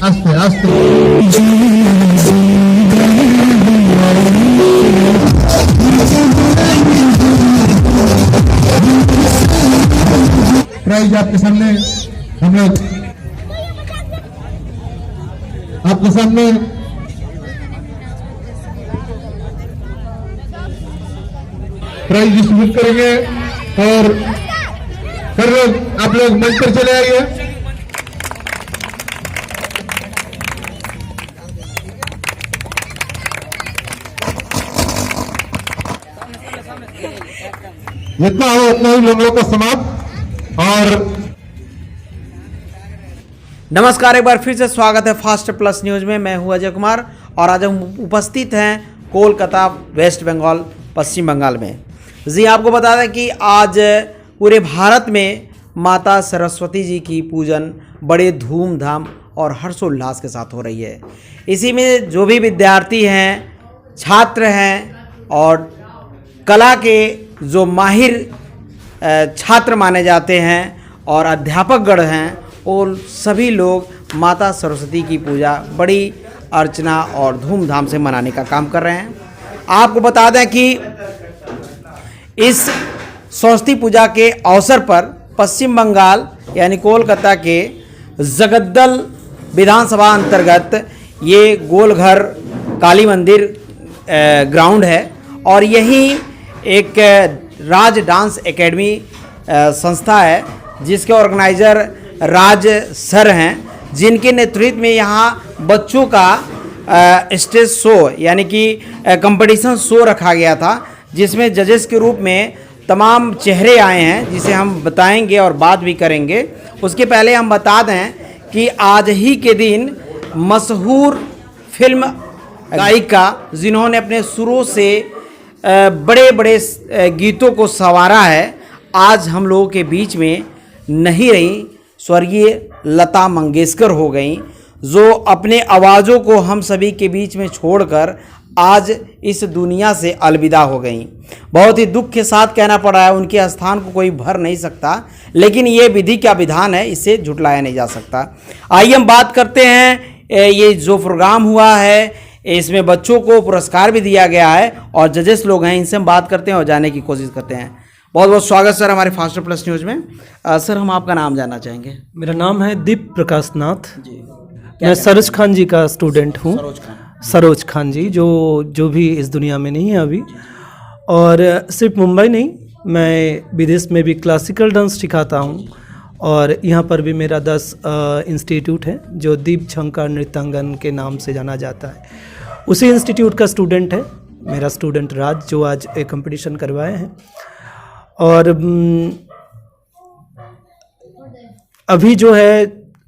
आस्ते आस्ते। प्राइज आपके सामने हम लोग आपके सामने प्राइज डिस्ट्रीब्यूट करेंगे और सर लोग आप लोग मंच पर चले आइए। जितना हो उतना ही लोगों का समाप्त। और नमस्कार, एक बार फिर से स्वागत है फास्ट प्लस न्यूज में। मैं हूं अजय कुमार और आज हम उपस्थित हैं कोलकाता, वेस्ट बंगाल, पश्चिम बंगाल में। जी आपको बता दें कि आज पूरे भारत में माता सरस्वती जी की पूजन बड़े धूमधाम और हर्षोल्लास के साथ हो रही है। इसी में जो भी विद्यार्थी हैं, छात्र हैं और कला के जो माहिर छात्र माने जाते हैं और अध्यापकगण हैं, वो सभी लोग माता सरस्वती की पूजा बड़ी अर्चना और धूमधाम से मनाने का काम कर रहे हैं। आपको बता दें कि इस सरस्वती पूजा के अवसर पर पश्चिम बंगाल यानी कोलकाता के जगद्दल विधानसभा अंतर्गत ये गोलघर काली मंदिर ग्राउंड है और यही एक राज डांस एकेडमी संस्था है जिसके ऑर्गेनाइजर राज सर हैं, जिनके नेतृत्व में यहाँ बच्चों का स्टेज शो यानी कि कंपटीशन शो रखा गया था, जिसमें जजेस के रूप में तमाम चेहरे आए हैं जिसे हम बताएंगे और बात भी करेंगे। उसके पहले हम बता दें कि आज ही के दिन मशहूर फिल्म गायिका जिन्होंने अपने सुरों से बड़े बड़े गीतों को संवारा है, आज हम लोगों के बीच में नहीं रही, स्वर्गीय लता मंगेशकर हो गई, जो अपने आवाज़ों को हम सभी के बीच में छोड़कर आज इस दुनिया से अलविदा हो गई। बहुत ही दुख के साथ कहना पड़ रहा है, उनके स्थान को कोई भर नहीं सकता, लेकिन ये विधि का विधान है, इसे झुटलाया नहीं जा सकता। आइए हम बात करते हैं, ये जो प्रोग्राम हुआ है इसमें बच्चों को पुरस्कार भी दिया गया है और जजेस लोग हैं, इनसे हम बात करते हैं और जानने की कोशिश करते हैं। बहुत बहुत स्वागत सर हमारे फास्ट प्लस न्यूज़ में। सर हम आपका नाम जानना चाहेंगे। मेरा नाम है दीप प्रकाश नाथ जी। मैं सरोज खान जी का स्टूडेंट हूँ। सरोज खान जी जो भी इस दुनिया में नहीं है अभी। और सिर्फ मुंबई नहीं, मैं विदेश में भी क्लासिकल डांस सिखाता हूँ और यहाँ पर भी मेरा 10 इंस्टीट्यूट है जो दीप झंकार नृत्यांगन के नाम से जाना जाता है। उसी इंस्टीट्यूट का स्टूडेंट है मेरा स्टूडेंट राज, जो आज एक कंपटीशन करवाए हैं। और अभी जो है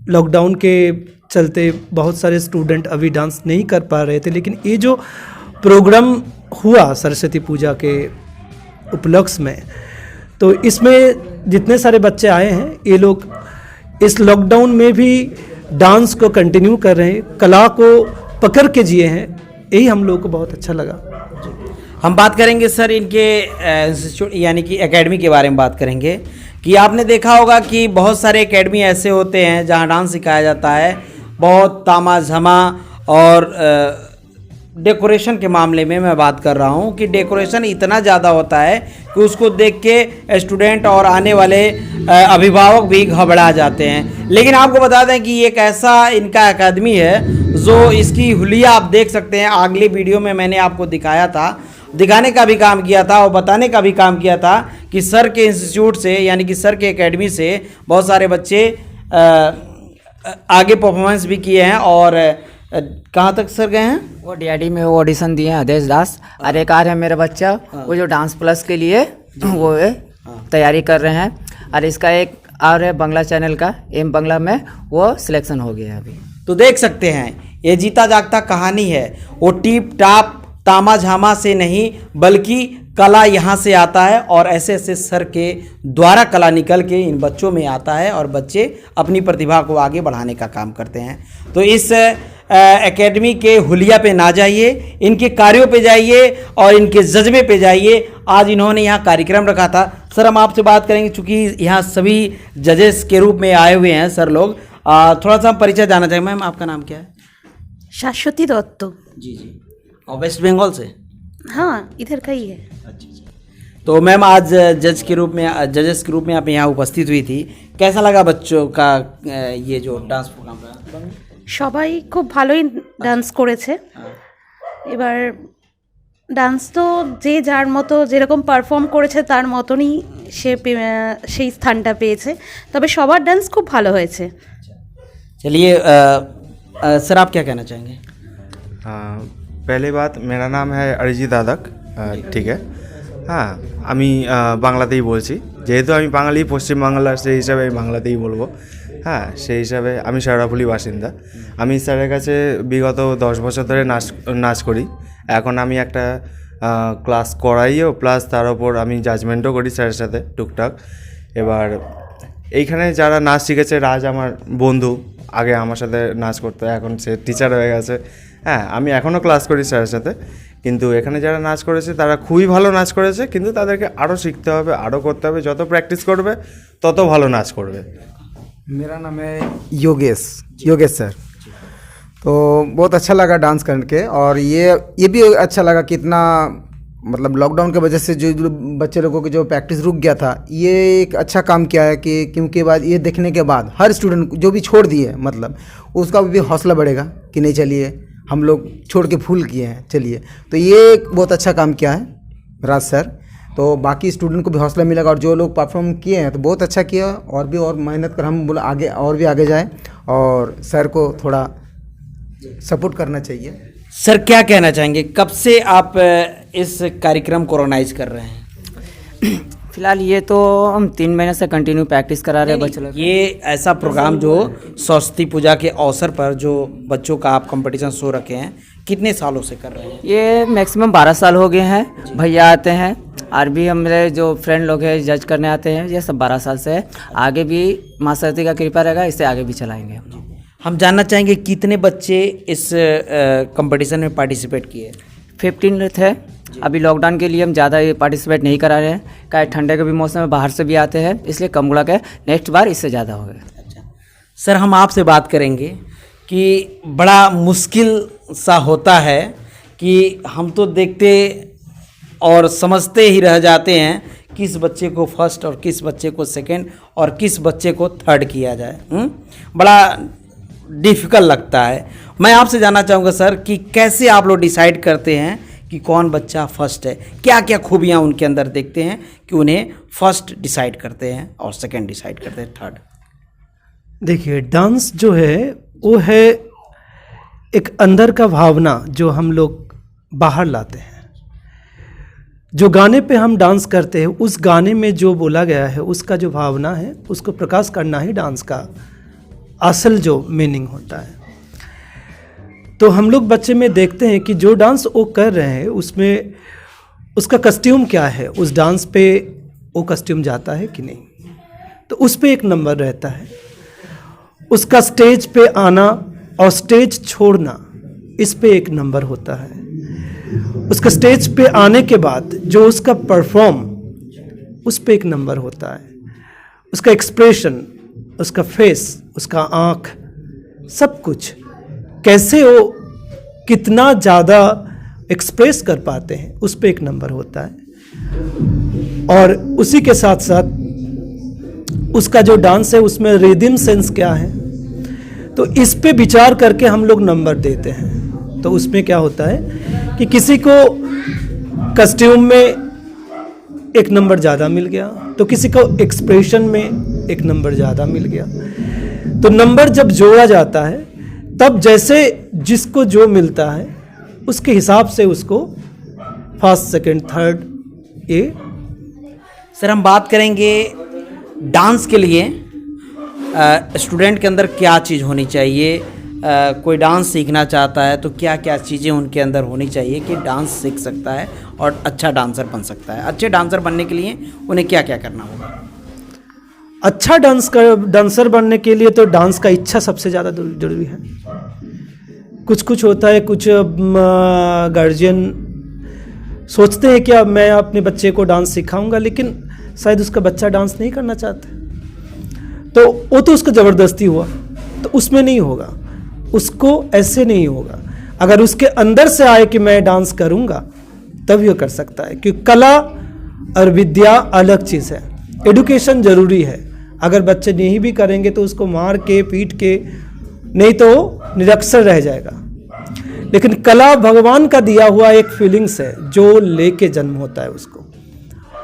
लॉकडाउन के चलते बहुत सारे स्टूडेंट अभी डांस नहीं कर पा रहे थे, लेकिन ये जो प्रोग्राम हुआ सरस्वती पूजा के उपलक्ष्य में, तो इसमें जितने सारे बच्चे आए हैं ये लोग इस लॉकडाउन में भी डांस को कंटिन्यू कर रहे हैं, कला को पकड़ के जिए हैं। यही हम लोगों को बहुत अच्छा लगा। हम बात करेंगे सर इनके इंस्टीट्यूट यानी कि एकेडमी के बारे में बात करेंगे कि आपने देखा होगा कि बहुत सारे एकेडमी ऐसे होते हैं जहां डांस सिखाया जाता है, बहुत तामा झामा और डेकोरेशन के मामले में मैं बात कर रहा हूं कि डेकोरेशन इतना ज़्यादा होता है कि उसको देख के स्टूडेंट और आने वाले अभिभावक भी घबरा जाते हैं। लेकिन आपको बता दें कि एक ऐसा इनका एकेडमी है जो इसकी हुलिया आप देख सकते हैं। अगले वीडियो में मैंने आपको दिखाया था, दिखाने का भी काम किया था और बताने का भी काम किया था कि सर के इंस्टीट्यूट से यानी कि सर के एकेडमी से बहुत सारे बच्चे आगे परफॉर्मेंस भी किए हैं। और कहाँ तक सर गए हैं? वो डीआईडी में वो ऑडिशन दिए हैं आदेश दास, और एक और है मेरा बच्चा वो जो डांस प्लस के लिए वो तैयारी कर रहे हैं। और इसका एक और है बंगला चैनल का एम बंगला में, वो सिलेक्शन हो गया है अभी। तो देख सकते हैं ये जीता जागता कहानी है। वो टीप टाप तामा झामा से नहीं बल्कि कला यहाँ से आता है और ऐसे ऐसे सर के द्वारा कला निकल के इन बच्चों में आता है और बच्चे अपनी प्रतिभा को आगे बढ़ाने का काम करते हैं। तो इस एकेडमी के हुलिया पे ना जाइए, इनके कार्यों पे जाइए और इनके जज्बे पे जाइए। आज इन्होंने यहाँ कार्यक्रम रखा था। सर हम आपसे बात करेंगे, चूँकि यहाँ सभी जजेस के रूप में आए हुए हैं सर लोग, थोड़ा सा हम परिचय जानना चाहेंगे। मैम आपका नाम क्या है? शाश्वती दत्त। जी जी। और वेस्ट बंगाल से? हाँ, इधर का ही है। तो मैम आज जजेस के रूप में आप यहाँ उपस्थित हुई थी, कैसा लगा बच्चों का ये जो डांस प्रोग्राम का? সবাই খুব ভালোই ডান্স করেছে। এবার ডান্স তো যে যার মতো যেরকম পারফর্ম করেছে তার মতনই সেই স্থানটা পেয়েছে, তবে সবার ডান্স খুব ভালো হয়েছে। चलिए सर आप क्या कहना चाहेंगे? पहली बात, मेरा नाम है अरिजित दादक, ठीक है। হ্যাঁ, আমি বাংলাতেই বলছি, যেহেতু আমি বাঙালি, পশ্চিমবাংলার, সেই হিসাবে আমি বাংলাতেই বলবো। হ্যাঁ, সেই হিসাবে আমি শেওড়াফুলি বাসিন্দা। আমি স্যারের কাছে বিগত 10 বছর ধরে নাচ করি। এখন আমি একটা ক্লাস করাইও, প্লাস তার ওপর আমি জাজমেন্টও করি স্যারের সাথে টুকটাক। এবার এইখানে যারা নাচ শিখেছে, রাজ আমার বন্ধু, আগে আমার সাথে নাচ করতো, এখন সে টিচার হয়ে গেছে। হ্যাঁ, আমি এখনও ক্লাস করি স্যারের সাথে। কিন্তু এখানে যারা নাচ করেছে তারা খুবই ভালো নাচ করেছে, কিন্তু তাদেরকে আরও শিখতে হবে, আরও করতে হবে। যত প্র্যাকটিস করবে তত ভালো নাচ করবে। मेरा नाम है योगेश सर। तो बहुत अच्छा लगा डांस करके, और ये भी अच्छा लगा कि इतना मतलब लॉकडाउन की वजह से जो बच्चे लोगों की जो प्रैक्टिस रुक गया था, ये एक अच्छा काम किया है कि क्योंकि बाद ये देखने के बाद हर स्टूडेंट जो भी छोड़ दिए, मतलब उसका भी हौसला बढ़ेगा कि नहीं चलिए हम लोग छोड़ के भूल किए हैं, चलिए। तो ये एक बहुत अच्छा काम किया है राज सर। तो बाकी स्टूडेंट को भी हौसला मिलेगा, और जो लोग परफॉर्म किए हैं तो बहुत अच्छा किया, और भी और मेहनत कर, हम बोला आगे और भी आगे जाए, और सर को थोड़ा सपोर्ट करना चाहिए। सर क्या कहना चाहेंगे, कब से आप इस कार्यक्रम को ऑर्गेनाइज कर रहे हैं? फिलहाल ये तो हम 3 महीने से कंटिन्यू प्रैक्टिस करा रहे हैं बच्चों लोग। ये ऐसा प्रोग्राम जो सरस्वती पूजा के अवसर पर जो बच्चों का आप कंपटीशन शो रखे हैं, कितने सालों से कर रहे हैं? ये मैक्सिमम 12 साल हो गए हैं। भैया आते हैं, और भी हमारे जो फ्रेंड लोग हैं जज करने आते हैं, ये सब 12 साल से है। आगे भी माँ सरस्वती का कृपा रहेगा, इससे आगे भी चलाएंगे हम लोग। हम जानना चाहेंगे कितने बच्चे इस कंपटीशन में पार्टिसिपेट किए? 15 थे। अभी लॉकडाउन के लिए हम ज़्यादा पार्टिसिपेट नहीं करा रहे हैं, क्या ठंडे के भी मौसम में बाहर से भी आते हैं, इसलिए कम गुड़ा के नेक्स्ट बार इससे ज़्यादा हो गया। अच्छा सर, हम आपसे बात करेंगे कि बड़ा मुश्किल सा होता है कि हम तो देखते और समझते ही रह जाते हैं किस बच्चे को फर्स्ट और किस बच्चे को सेकंड और किस बच्चे को थर्ड किया जाए। बड़ा डिफ़िकल्ट लगता है। मैं आपसे जानना चाहूँगा सर कि कैसे आप लोग डिसाइड करते हैं कि कौन बच्चा फर्स्ट है, क्या क्या खूबियाँ उनके अंदर देखते हैं कि उन्हें फर्स्ट डिसाइड करते हैं और सेकंड डिसाइड करते हैं, थर्ड? देखिए, डांस जो है वो है एक अंदर का भावना जो हम लोग बाहर लाते हैं। जो गाने पे हम डांस करते हैं, उस गाने में जो बोला गया है, उसका जो भावना है, उसको प्रकाश करना ही डांस का असल जो मीनिंग होता है। तो हम लोग बच्चे में देखते हैं कि जो डांस वो कर रहे हैं उसमें उसका कस्ट्यूम क्या है, उस डांस पे वो कस्ट्यूम जाता है कि नहीं, तो उस पे एक नंबर रहता है। उसका स्टेज पे आना और स्टेज छोड़ना, इस पे एक नंबर होता है। उसका स्टेज पे आने के बाद जो उसका परफॉर्म, उस पे एक नंबर होता है। उसका एक्सप्रेशन, उसका फेस, उसका आँख, सब कुछ कैसे वो कितना ज़्यादा एक्सप्रेस कर पाते हैं, उस पे एक नंबर होता है। और उसी के साथ साथ उसका जो डांस है उसमें रिदम सेंस क्या है, तो इस पे विचार करके हम लोग नंबर देते हैं। तो उसमें क्या होता है कि किसी को कस्ट्यूम में एक नंबर ज़्यादा मिल गया, तो किसी को एक्सप्रेशन में एक नंबर ज़्यादा मिल गया। तो नंबर जब जोड़ा जाता है तब जैसे जिसको जो मिलता है उसके हिसाब से उसको फर्स्ट, सेकंड, थर्ड। ये सर हम बात करेंगे डांस के लिए स्टूडेंट के अंदर क्या चीज़ होनी चाहिए। कोई डांस सीखना चाहता है तो क्या क्या चीज़ें उनके अंदर होनी चाहिए कि डांस सीख सकता है और अच्छा डांसर बन सकता है। अच्छे डांसर बनने के लिए उन्हें क्या क्या करना होगा? अच्छा डांसर बनने के लिए तो डांस का इच्छा सबसे ज़्यादा जरूरी है। कुछ होता है, कुछ गार्जियन सोचते हैं कि अब मैं अपने बच्चे को डांस सिखाऊंगा, लेकिन शायद उसका बच्चा डांस नहीं करना चाहता, तो वो तो उसका ज़बरदस्ती हुआ। तो उसमें नहीं होगा, उसको ऐसे नहीं होगा। अगर उसके अंदर से आए कि मैं डांस करूँगा तब ये कर सकता है, क्योंकि कला और विद्या अलग चीज़ है। एडुकेशन ज़रूरी है, अगर बच्चे नहीं भी करेंगे तो उसको मार के पीट के, नहीं तो निरक्षर रह जाएगा। लेकिन कला भगवान का दिया हुआ एक फीलिंग्स है जो लेके जन्म होता है, उसको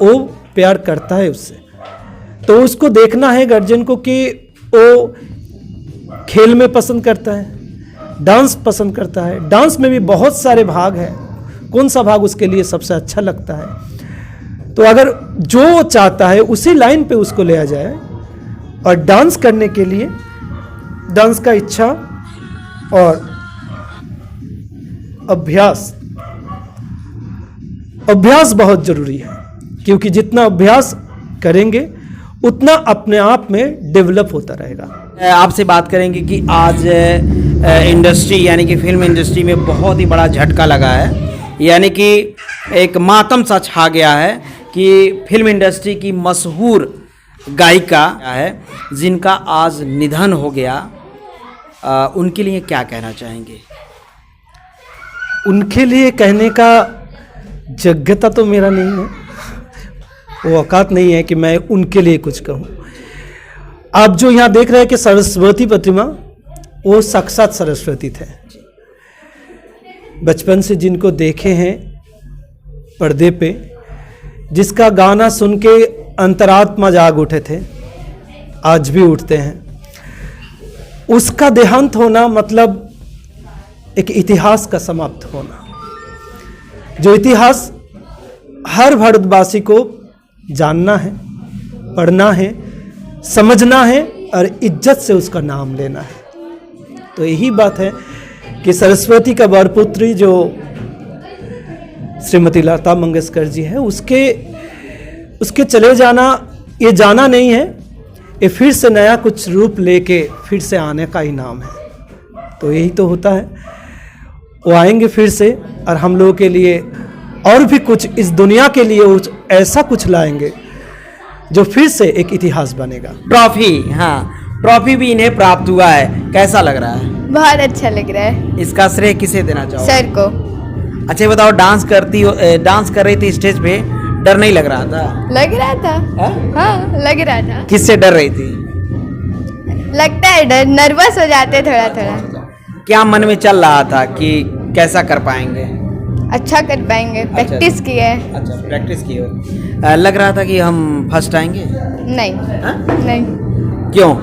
वो प्यार करता है उससे। तो उसको देखना है गार्जियन को कि वो खेल में पसंद करता है, डांस पसंद करता है। डांस में भी बहुत सारे भाग हैं, कौन सा भाग उसके लिए सबसे अच्छा लगता है। तो अगर जो वो चाहता है उसी लाइन पे उसको ले आ जाए, और डांस करने के लिए डांस का इच्छा और अभ्यास बहुत ज़रूरी है, क्योंकि जितना अभ्यास करेंगे उतना अपने आप में डेवलप होता रहेगा। आपसे बात करेंगे कि आज इंडस्ट्री यानी कि फिल्म इंडस्ट्री में बहुत ही बड़ा झटका लगा है, यानी कि एक मातम सा छा गया है कि फिल्म इंडस्ट्री की मशहूर गायिका है जिनका आज निधन हो गया। उनके लिए क्या कहना चाहेंगे? उनके लिए कहने का योग्यता तो मेरा नहीं है, वो औकात नहीं है कि मैं उनके लिए कुछ कहूँ। आप जो यहाँ देख रहे हैं कि सरस्वती प्रतिमा, वो साक्षात सरस्वती थे। बचपन से जिनको देखे हैं पर्दे पे, जिसका गाना सुन के अंतरात्मा जाग उठे थे, आज भी उठते हैं, उसका देहांत होना मतलब एक इतिहास का समाप्त होना। जो इतिहास हर भारतवासी को जानना है, पढ़ना है, समझना है और इज्जत से उसका नाम लेना है। तो यही बात है कि सरस्वती का वरपुत्री जो श्रीमती लता मंगेशकर जी है, उसके चले जाना ये जाना नहीं है, ये फिर से नया कुछ रूप लेके फिर से आने का ही नाम है। तो यही तो होता है, वो आएंगे फिर से और हम लोगों के लिए और भी कुछ, इस दुनिया के लिए ऐसा कुछ लाएंगे जो फिर से एक इतिहास बनेगा। ट्रॉफी, हाँ, ट्रॉफी भी इन्हें प्राप्त हुआ है, कैसा लग रहा है? बहुत अच्छा लग रहा है। इसका श्रेय किसे देना चाहोगे? सर को। अच्छा बताओ, डांस कर रही थी स्टेज पे, डर नहीं लग रहा था? लग रहा था। हाँ, लग रहा था। किससे डर रही थी? लगता है डर, नर्वस हो जाते थोड़ा थोड़ा। क्या मन में चल रहा था कि कैसा कर पाएंगे? अच्छा कर पाएंगे, प्रैक्टिस की है। अच्छा, प्रैक्टिस की हो। लग रहा था कि हम फर्स्ट आएंगे? नहीं। हाँ? नहीं, क्यों?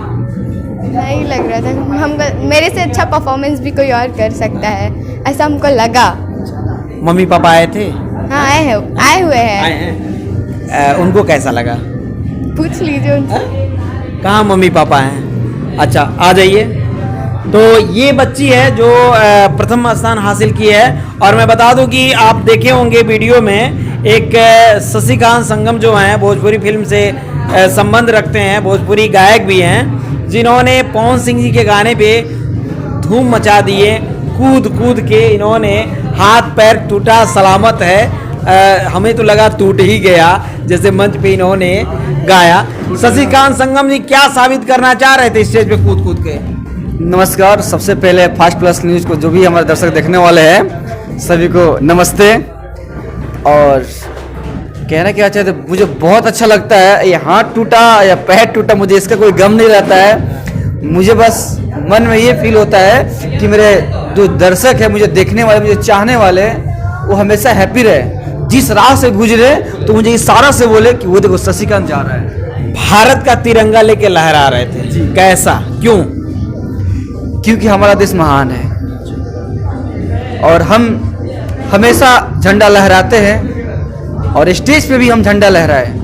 नहीं लग रहा था। हम मेरे से अच्छा परफॉर्मेंस भी कोई और कर सकता है, ऐसा हमको लगा। मम्मी पापा आए थे? हाँ, आए हुए हैं। उनको कैसा लगा? पूछ लीजिए उनसे। कहाँ मम्मी पापा हैं? अच्छा, आ जाइए। तो ये बच्ची है जो प्रथम स्थान हासिल की है। और मैं बता दूं कि आप देखे होंगे वीडियो में, एक शशिकांत संगम जो हैं, भोजपुरी फिल्म से संबंध रखते हैं, भोजपुरी गायक भी हैं, जिन्होंने पवन सिंह जी के गाने पे धूम मचा दिए। कूद कूद के इन्होंने, हाथ पैर टूटा सलामत है, हमें तो लगा टूट ही गया जैसे मंच पे इन्होंने गाया। शशिकांत संगम जी क्या साबित करना चाह रहे थे स्टेज पे कूद कूद के? नमस्कार, सबसे पहले फास्ट प्लस न्यूज़ को जो भी हमारे दर्शक देखने वाले हैं सभी को नमस्ते। और कहना क्या चाहते, मुझे बहुत अच्छा लगता है, ये हाथ टूटा या पैर टूटा मुझे इसका कोई गम नहीं रहता है। मुझे बस मन में ये फील होता है कि मेरे जो दर्शक है, मुझे देखने वाले, मुझे चाहने वाले, वो हमेशा हैप्पी रहे। जिस राह से गुजरे तो मुझे इशारा से बोले कि वो देखो शशिकांत जा रहा है। भारत का तिरंगा लेके लहरा रहे थे, कैसा, क्यों? क्योंकि हमारा देश महान है और हम हमेशा झंडा लहराते हैं और स्टेज पे भी हम झंडा लहराए।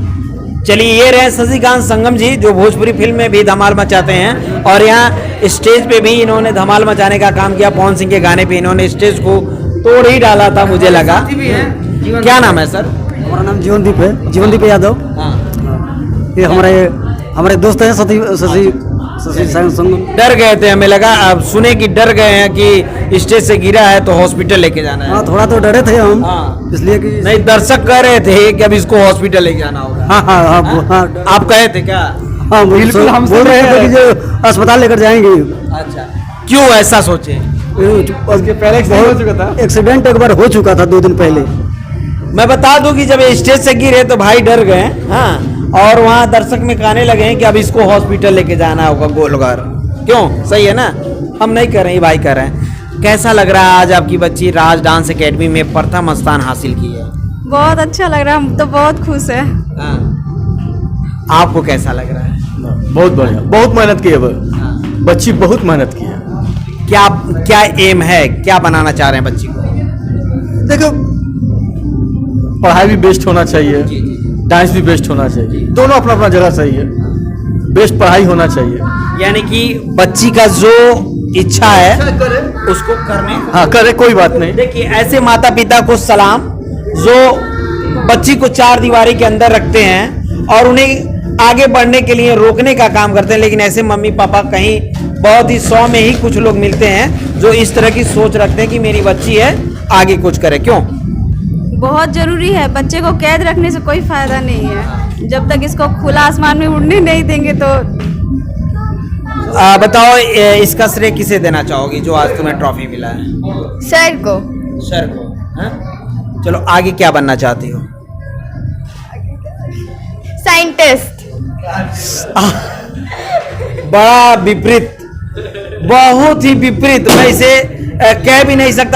चलिए, ये रहे शशिकांत संगम जी जो भोजपुरी फिल्म में भी धमाल मचाते हैं और यहाँ स्टेज पे भी इन्होंने धमाल मचाने का काम किया। पवन सिंह के गाने पे इन्होंने स्टेज को तोड़ ही डाला था, मुझे लगा। क्या नाम है सर? हमारा नाम जीवनदीप है, जीवनदीप यादव। हाँ। ये हमारे दोस्त हैं शशि संगम। डर गए थे, हमें लगा, अब सुने कि डर गए हैं कि स्टेज से गिरा है तो हॉस्पिटल लेके जाना है। हाँ, थोड़ा तो डरे थे हम। हाँ। इसलिए कि नहीं, दर्शक कह रहे थे कि अब इसको हॉस्पिटल लेके जाना होगा। हाँ, आप कहे थे क्या? हाँ बिल्कुल, हम बोल रहे थे कि जो अस्पताल लेकर जाएंगे। अच्छा, क्यों ऐसा सोचे? पहले हो चुका था। एक्सीडेंट एक बार हो चुका था 2 दिन पहले। मैं बता दूं कि जब स्टेज से गिरे तो भाई डर गए, हाँ, और वहाँ दर्शक में कहने लगे हैं कि अब इसको हॉस्पिटल लेके जाना होगा गोलघर। क्यों? सही है ना? हम नहीं कर रहे हैं, भाई कर रहे हैं। कैसा लग रहा है आज आपकी बच्ची राज डांस एकेडमी में प्रथम स्थान हासिल की है? बहुत अच्छा लग रहा है, हम तो बहुत खुश है। हाँ। आपको कैसा लग रहा है? बहुत बढ़िया, बहुत मेहनत की है बच्ची, बहुत मेहनत की है। क्या क्या एम है, क्या बनाना चाह रहे हैं बच्ची को? देखो, पढ़ाई भी बेस्ट होना चाहिए, डांस भी बेस्ट होना चाहिए, दोनों अपना अपना जगह सही है। बेस्ट पढ़ाई होना चाहिए, यानी कि बच्ची का जो इच्छा है उसको करने। हाँ करे, कोई बात नहीं। देखिए, ऐसे माता पिता को सलाम जो बच्ची को 4 दीवारी के अंदर रखते हैं और उन्हें आगे बढ़ने के लिए रोकने का काम करते हैं, लेकिन ऐसे मम्मी पापा कहीं बहुत ही 100 में ही कुछ लोग मिलते हैं जो इस तरह की सोच रखते हैं कि मेरी बच्ची है, आगे कुछ करे। क्यों? बहुत जरूरी है, बच्चे को कैद रखने से कोई फायदा नहीं है। जब तक इसको खुला आसमान में उड़ने नहीं देंगे तो। बताओ, इसका श्रेय किसे देना चाहोगी जो आज तुम्हें ट्रॉफी मिला है? सर को। सर को। हाँ? चलो, आगे क्या बनना चाहती हो? साइंटिस्ट। बड़ा विपरीत, बहुत ही विपरीत। मैं इसे कह भी नहीं सकता।